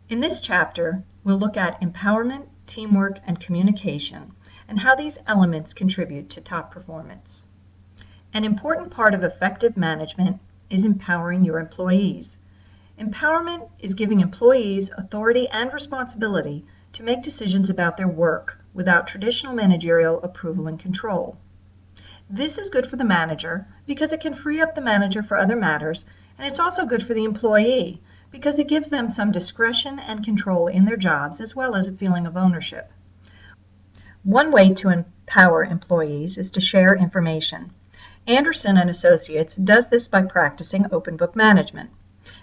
In this chapter, we'll look at empowerment, teamwork, and communication, and how these elements contribute to top performance. An important part of effective management is empowering your employees. Empowerment is giving employees authority and responsibility to make decisions about their work without traditional managerial approval and control. This is good for the manager because it can free up the manager for other matters, and it's also good for the employee because it gives them some discretion and control in their jobs as well as a feeling of ownership. One way to empower employees is to share information. Anderson and Associates does this by practicing open book management.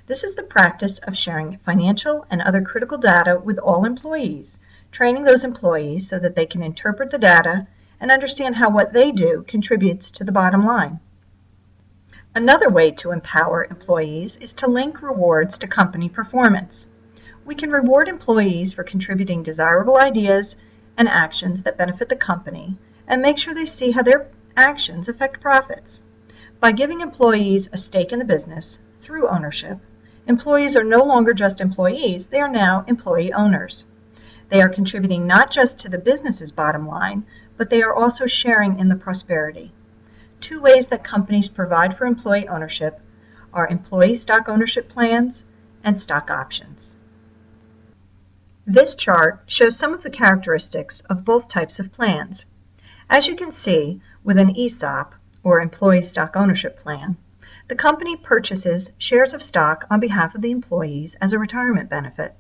This is the practice of sharing financial and other critical data with all employees, training those employees so that they can interpret the data and understand how what they do contributes to the bottom line. Another way to empower employees is to link rewards to company performance. We can reward employees for contributing desirable ideas and actions that benefit the company and make sure they see how their actions affect profits. By giving employees a stake in the business through ownership, employees are no longer just employees, they are now employee owners. They are contributing not just to the business's bottom line, but they are also sharing in the prosperity. Two ways that companies provide for employee ownership are employee stock ownership plans and stock options. This chart shows some of the characteristics of both types of plans. As you can see, with an ESOP, or Employee Stock Ownership Plan, the company purchases shares of stock on behalf of the employees as a retirement benefit.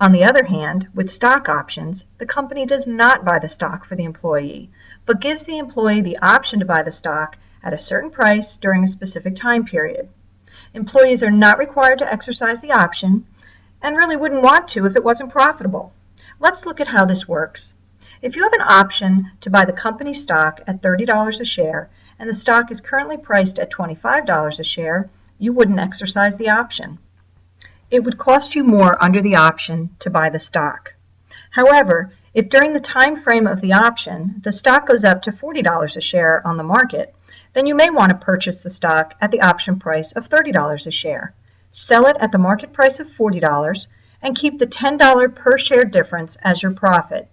On the other hand, with stock options, the company does not buy the stock for the employee, but gives the employee the option to buy the stock at a certain price during a specific time period. Employees are not required to exercise the option, and really wouldn't want to if it wasn't profitable. Let's look at how this works. If you have an option to buy the company stock at $30 a share, and the stock is currently priced at $25 a share, you wouldn't exercise the option. It would cost you more under the option to buy the stock. However, if during the time frame of the option, the stock goes up to $40 a share on the market, then you may want to purchase the stock at the option price of $30 a share. Sell it at the market price of $40 and keep the $10 per share difference as your profit.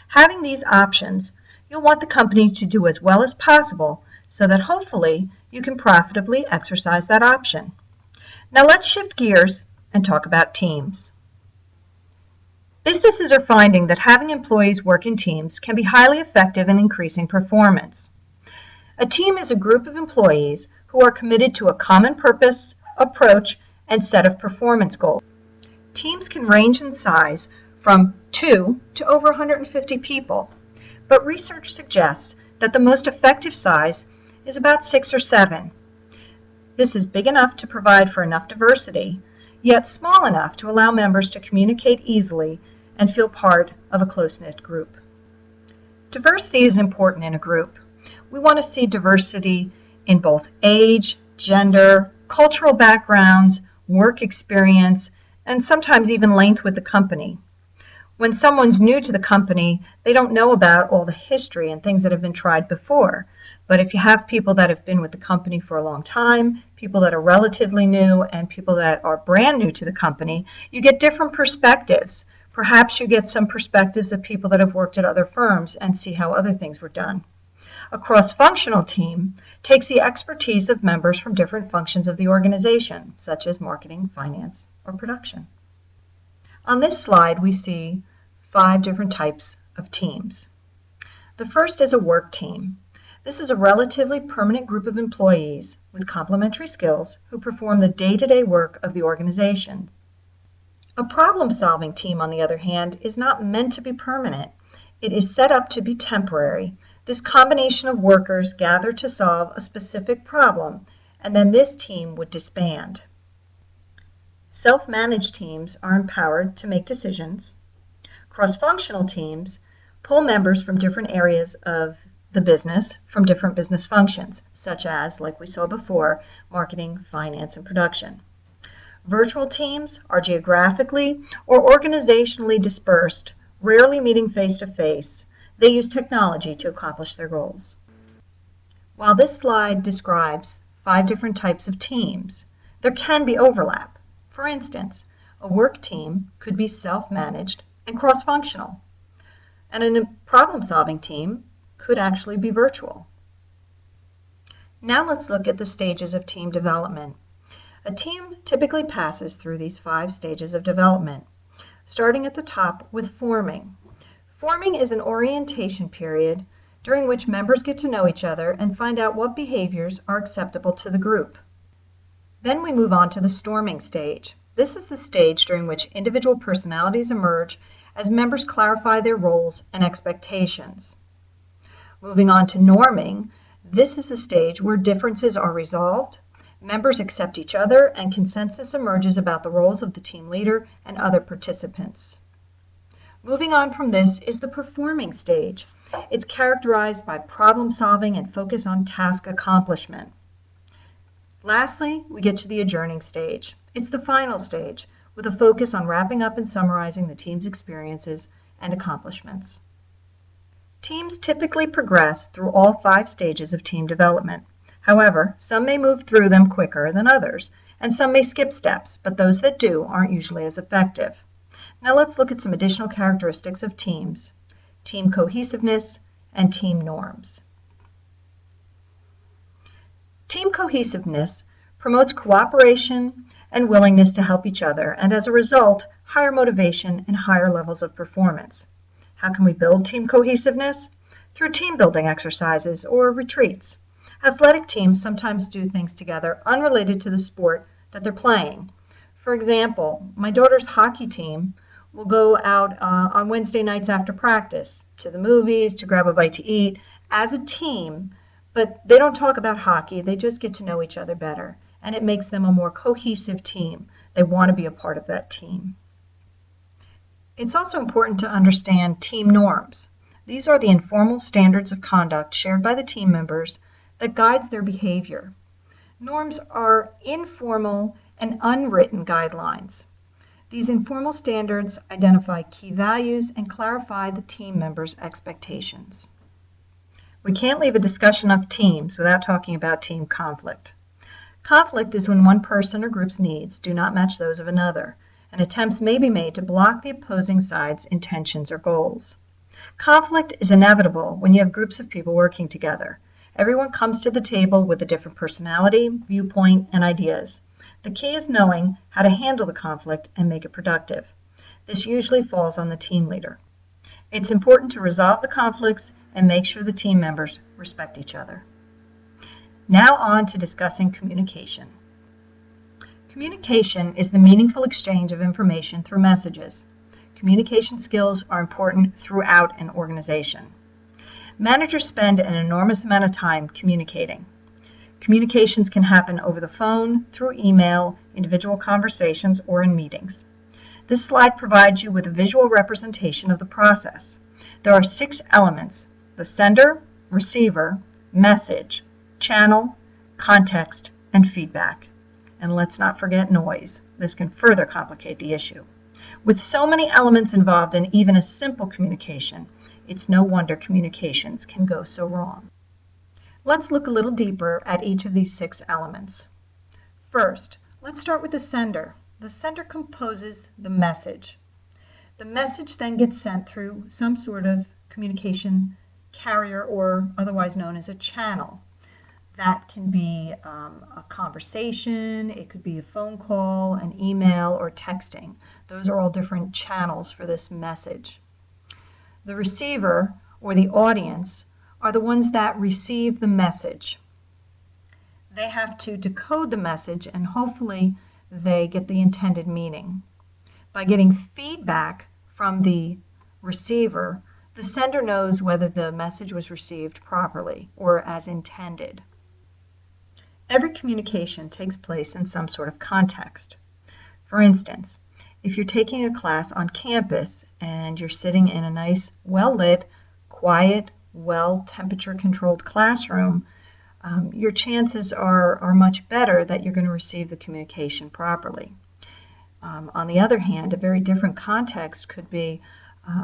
Having these options, you'll want the company to do as well as possible so that hopefully you can profitably exercise that option. Now let's shift gears and talk about teams. Businesses are finding that having employees work in teams can be highly effective in increasing performance. A team is a group of employees who are committed to a common purpose, approach, and set of performance goals. Teams can range in size from 2 to over 150 people, but research suggests that the most effective size is about 6 or 7. This is big enough to provide for enough diversity, yet small enough to allow members to communicate easily and feel part of a close-knit group. Diversity is important in a group. We want to see diversity in both age, gender, cultural backgrounds, work experience, and sometimes even length with the company. When someone's new to the company, they don't know about all the history and things that have been tried before. But if you have people that have been with the company for a long time, people that are relatively new, and people that are brand new to the company, you get different perspectives. Perhaps you get some perspectives of people that have worked at other firms and see how other things were done. A cross-functional team takes the expertise of members from different functions of the organization, such as marketing, finance, or production. On this slide, we see 5 different types of teams. The first is a work team. This is a relatively permanent group of employees with complementary skills who perform the day-to-day work of the organization. A problem-solving team, on the other hand, is not meant to be permanent. It is set up to be temporary. This combination of workers gather to solve a specific problem, and then this team would disband. Self-managed teams are empowered to make decisions. Cross-functional teams pull members from different areas of the business from different business functions, such as, like we saw before, marketing, finance, and production. Virtual teams are geographically or organizationally dispersed, rarely meeting face-to-face. They use technology to accomplish their goals. While this slide describes 5 different types of teams, there can be overlap. For instance, A work team could be self-managed and cross-functional. And a problem-solving team could actually be virtual. Now let's look at the stages of team development. A team typically passes through these 5 stages of development, starting at the top with forming. Forming is an orientation period during which members get to know each other and find out what behaviors are acceptable to the group. Then we move on to the storming stage. This is the stage during which individual personalities emerge as members clarify their roles and expectations. Moving on to norming, this is the stage where differences are resolved, members accept each other, and consensus emerges about the roles of the team leader and other participants. Moving on from this is the performing stage. It's characterized by problem solving and focus on task accomplishment. Lastly, we get to the adjourning stage. It's the final stage, with a focus on wrapping up and summarizing the team's experiences and accomplishments. Teams typically progress through all 5 stages of team development. However, some may move through them quicker than others, and some may skip steps, but those that do aren't usually as effective. Now let's look at some additional characteristics of teams: team cohesiveness and team norms. Team cohesiveness promotes cooperation and willingness to help each other, and as a result, higher motivation and higher levels of performance. How can we build team cohesiveness? Through team building exercises or retreats. Athletic teams sometimes do things together unrelated to the sport that they're playing. For example, my daughter's hockey team will go out on Wednesday nights after practice to the movies, to grab a bite to eat as a team, but they don't talk about hockey. They just get to know each other better, and it makes them a more cohesive team. They want to be a part of that team. It's also important to understand team norms. These are the informal standards of conduct shared by the team members that guides their behavior. Norms are informal and unwritten guidelines. These informal standards identify key values and clarify the team members' expectations. We can't leave a discussion of teams without talking about team conflict. Conflict is when one person or group's needs do not match those of another, and attempts may be made to block the opposing side's intentions or goals. Conflict is inevitable when you have groups of people working together. Everyone comes to the table with a different personality, viewpoint, and ideas. The key is knowing how to handle the conflict and make it productive. This usually falls on the team leader. It's important to resolve the conflicts and make sure the team members respect each other. Now on to discussing communication. Communication is the meaningful exchange of information through messages. Communication skills are important throughout an organization. Managers spend an enormous amount of time communicating. Communications can happen over the phone, through email, individual conversations, or in meetings. This slide provides you with a visual representation of the process. There are 6 elements: the sender, receiver, message, channel, context, and feedback. And let's not forget noise. This can further complicate the issue. With so many elements involved in even a simple communication, it's no wonder communications can go so wrong. Let's look a little deeper at each of these 6 elements. First, let's start with the sender. The sender composes the message. The message then gets sent through some sort of communication carrier, or otherwise known as a channel. That can be a conversation, it could be a phone call, an email, or texting. Those are all different channels for this message. The receiver, or the audience, are the ones that receive the message. They have to decode the message, and hopefully they get the intended meaning. By getting feedback from the receiver, the sender knows whether the message was received properly or as intended. Every communication takes place in some sort of context. For instance, if you're taking a class on campus and you're sitting in a nice, well-lit, quiet, temperature controlled classroom, your chances are much better that you're going to receive the communication properly. On the other hand, a very different context could be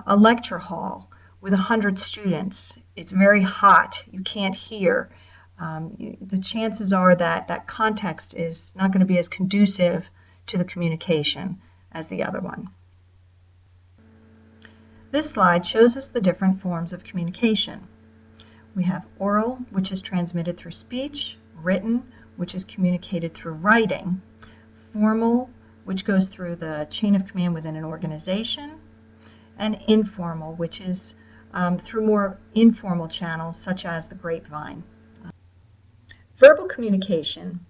a lecture hall with 100 students. It's very hot, you can't hear. The chances are that that context is not going to be as conducive to the communication, as the other one. This slide shows us the different forms of communication. We have oral, which is transmitted through speech, written, which is communicated through writing, formal, which goes through the chain of command within an organization, and informal, which is through more informal channels such as the grapevine. Verbal communication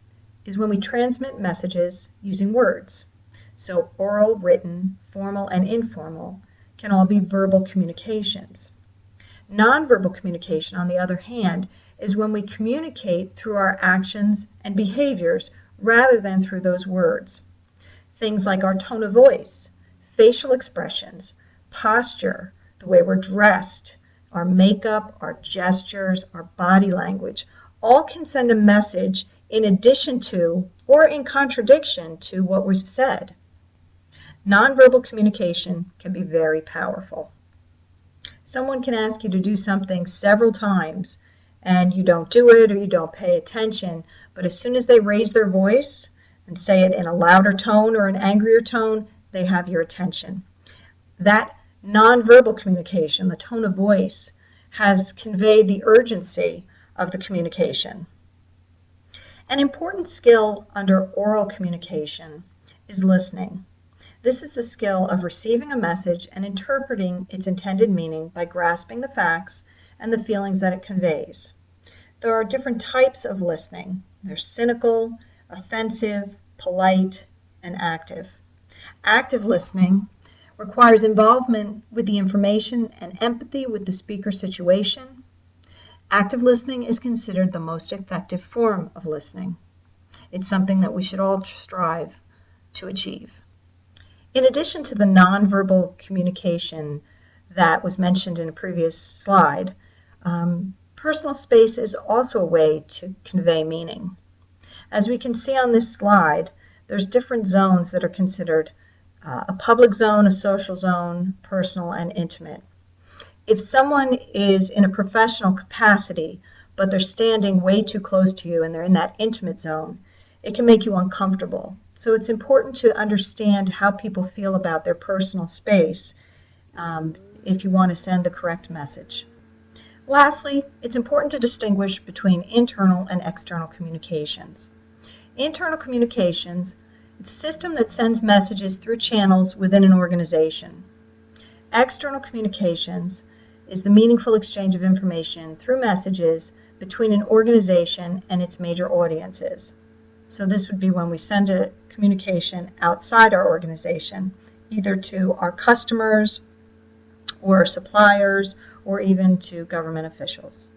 is when we transmit messages using words. So oral, written, formal, and informal can all be verbal communications. Nonverbal communication, on the other hand, is when we communicate through our actions and behaviors rather than through those words. Things like our tone of voice, facial expressions, posture, the way we're dressed, our makeup, our gestures, our body language, all can send a message in addition to or in contradiction to what was said. Nonverbal communication can be very powerful. Someone can ask you to do something several times and you don't do it or you don't pay attention, but as soon as they raise their voice and say it in a louder tone or an angrier tone, they have your attention. That nonverbal communication, the tone of voice, has conveyed the urgency of the communication. An important skill under oral communication is listening. This is the skill of receiving a message and interpreting its intended meaning by grasping the facts and the feelings that it conveys. There are different types of listening. There's cynical, offensive, polite, and active. Active listening requires involvement with the information and empathy with the speaker's situation. Active listening is considered the most effective form of listening. It's something that we should all strive to achieve. In addition to the nonverbal communication that was mentioned in a previous slide, personal space is also a way to convey meaning. As we can see on this slide, there's different zones that are considered a public zone, a social zone, personal, and intimate. If someone is in a professional capacity, but they're standing way too close to you and they're in that intimate zone, it can make you uncomfortable. So it's important to understand how people feel about their personal space if you want to send the correct message. Lastly, it's important to distinguish between internal and external communications. Internal communications, it's a system that sends messages through channels within an organization. External communications is the meaningful exchange of information through messages between an organization and its major audiences. So this would be when we send a communication outside our organization, either to our customers or suppliers or even to government officials.